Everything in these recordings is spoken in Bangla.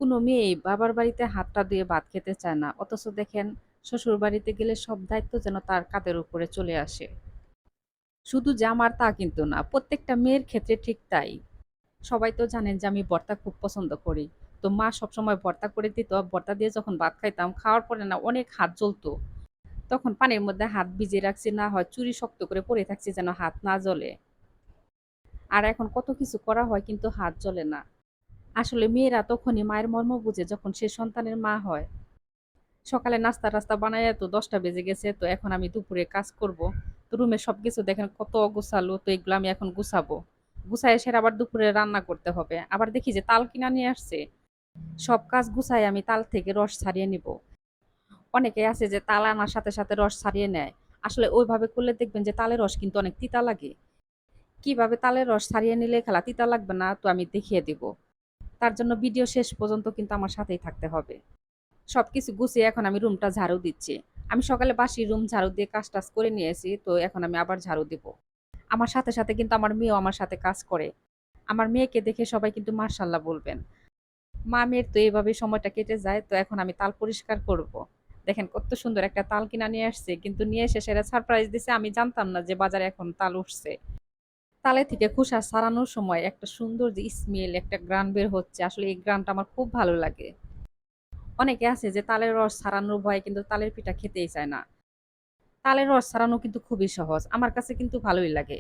কোনো মেয়েই বাবার বাড়িতে হাতটা ধুয়ে ভাত খেতে চায় না। অথচ দেখেন শ্বশুর বাড়িতে গেলে সব দায়িত্ব যেন তার কাঁধের উপরে চলে আসে। শুধু যে আমার তা কিন্তু না, প্রত্যেকটা মেয়ের ক্ষেত্রে ঠিক তাই। সবাই তো জানেন যে আমি ভর্তা খুব পছন্দ করি। তো মা সবসময় ভর্তা করে দিত। ভর্তা দিয়ে যখন ভাত খাইতাম, খাওয়ার পরে না অনেক হাত জ্বলতো। তখন পানির মধ্যে হাত ভিজিয়ে রাখছি, না হয় চুড়ি শক্ত করে পড়ে থাকছি যেন হাত না জ্বলে। আর এখন কত কিছু করা হয় কিন্তু হাত জ্বলে না। আসলে মেয়েরা তখনই মায়ের মর্ম বুঝে যখন সে সন্তানের মা হয়। সকালে নাস্তা-টাস্তা বানাইয়া তো ১০টা বেজে গেছে। তো এখন আমি দুপুরে কাজ করব। তো রুমের সবকিছু দেখেন কত অগোছালো। তো এগুলো আমি এখন গুছাবো। গুছাইয়া সেরে আবার দুপুরে রান্না করতে হবে। আবার দেখি যে তাল কিনা নিয়ে আসছে। সব কাজ গুছায় আমি তাল থেকে রস ছাড়িয়ে নিব। অনেকে আছে যে তাল আনার সাথে, সাথে রস ছাড়িয়ে নেয়। আসলে ওইভাবে করলে দেখবেন যে তালের রস কিন্তু অনেক তিতা লাগে। কিভাবে তালের রস ছাড়িয়ে নিলে খেলা তিতা লাগবে না তো আমি দেখিয়ে দিব। তার জন্য ভিডিও শেষ পর্যন্ত কিন্তু আমার সাথেই থাকতে হবে। সবকিছু গুছিয়ে এখন আমি রুমটা ঝাড়ু দিচ্ছি। আমি সকালে বাসি রুম ঝাড়ু দিয়ে কাজ-টাজ করে নিয়েছি। তো এখন আমি আবার ঝাড়ু দিব। আমার সাথে, সাথে কিন্তু আমার মেয়েও আমার সাথে কাজ করে। আমার মেয়েকে দেখে সবাই কিন্তু মাশাআল্লাহ বলবেন। মা-মেয়ের তো এভাবেই সময়টা কেটে যায়। তো এখন আমি তাল পরিষ্কার করব। দেখেন কত সুন্দর একটা তাল কিনা নিয়ে আসছে। কিন্তু নিয়ে এসে সেটা সারপ্রাইজ দিছে। আমি জানতাম না যে বাজারে এখন তাল উঠছে। তালে থেকে খোসা ছাড়ানোর সময় একটা সুন্দর যে স্মেল, একটা ঘ্রাণ বের হচ্ছে। আসলে এই ঘ্রাণটা আমার খুব ভালো লাগে। অনেকে আছে যে তালের রস ছাড়ানোর ভয়ে কিন্তু তালের পিঠা খেতেই চায় না। তালের রস ছাড়ানো কিন্তু খুবই সহজ। আমার কাছে কিন্তু ভালোই লাগে।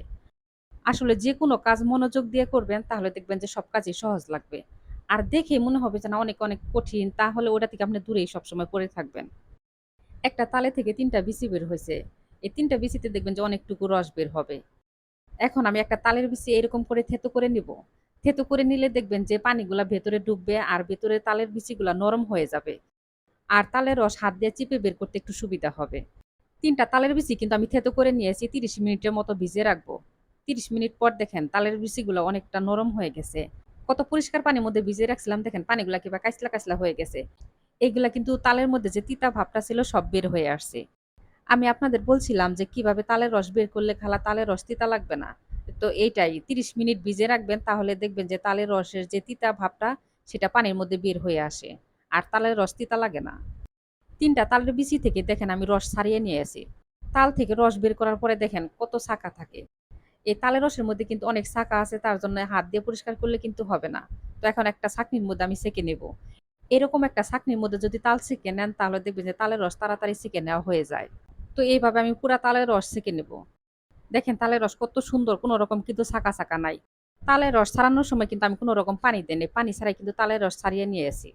আসলে যেকোনো কাজ মনোযোগ দিয়ে করবেন তাহলে দেখবেন যে সব কাজই সহজ লাগবে। আর দেখে মনে হবে যে না অনেক, অনেক কঠিন তাহলে ওটা থেকে আপনি দূরেই সবসময় পড়ে থাকবেন। একটা তালে থেকে ৩ টা বিচি বের হইছে। এই ৩ টা বিচিতে দেখবেন যে অনেকটুকু রস বের হবে। এখন আমি একটা তালের বিচি এরকম করে থেঁতো করে নিব। থেঁতো করে নিলে দেখবেন যে পানিগুলা ভেতরে ডুববে আর ভেতরে তালের বিচিগুলা নরম হয়ে যাবে। আর তালের রস হাত দিয়ে চিপে বের করতে একটু সুবিধা হবে। ৩ টা তালের বিচি কিন্তু আমি থেঁতো করে নিয়েছি ৩০ মিনিটের মতো ভিজিয়ে রাখবো। ৩০ মিনিট পর দেখেন তালের বিচিগুলো অনেকটা নরম হয়ে গেছে। কত পরিষ্কার পানির মধ্যে ভিজিয়ে রাখছিলাম দেখেন পানিগুলা কিংবা কাঁচলা, কাঁচলা হয়ে গেছে। এগুলা কিন্তু তালের মধ্যে যে তিতা ভাবটা ছিল সব বের হয়ে আসছে। আমি আপনাদের বলছিলাম যে কিভাবে তালের রস বের করলে খালা তালের রস তিতা লাগবে না। তো এইটাই ৩০ মিনিট ভিজিয়ে রাখবেন তাহলে দেখবেন যে তালের রসের যে তিতা ভাবটা সেটা পানির মধ্যে বের হয়ে আসে। আর তালের রস তিতা লাগে না। ৩ টা তালের বিচি থেকে দেখেন আমি রস ছাড়িয়ে নিয়েছি। তাল থেকে রস বের করার পরে দেখেন কত শাঁকা থাকে। এই তালের রসের মধ্যে কিন্তু অনেক শাঁকা আছে তার জন্য হাত দিয়ে পরিষ্কার করলে কিন্তু হবে না। তো এখন একটা ছাঁকনির মধ্যে আমি ছেঁকে নেব। এরকম একটা ছাঁকনির মধ্যে যদি তাল ছেঁকে নেন তাহলে দেখবেন যে তালের রস তাড়াতাড়ি ছেঁকে নেওয়া হয়ে যায়। তো এইভাবে আমি পুরা তালের রস ছেঁকে নেব। দেখেন তালের রস কত সুন্দর কোনো রকম কিন্তু ছাঁকা নাই। তালের রস ছাড়ানোর সময় কিন্তু আমি কোনো রকম পানি দেইনি। পানি ছাড়াই কিন্তু তালের রস ছাড়িয়ে নিয়েছি।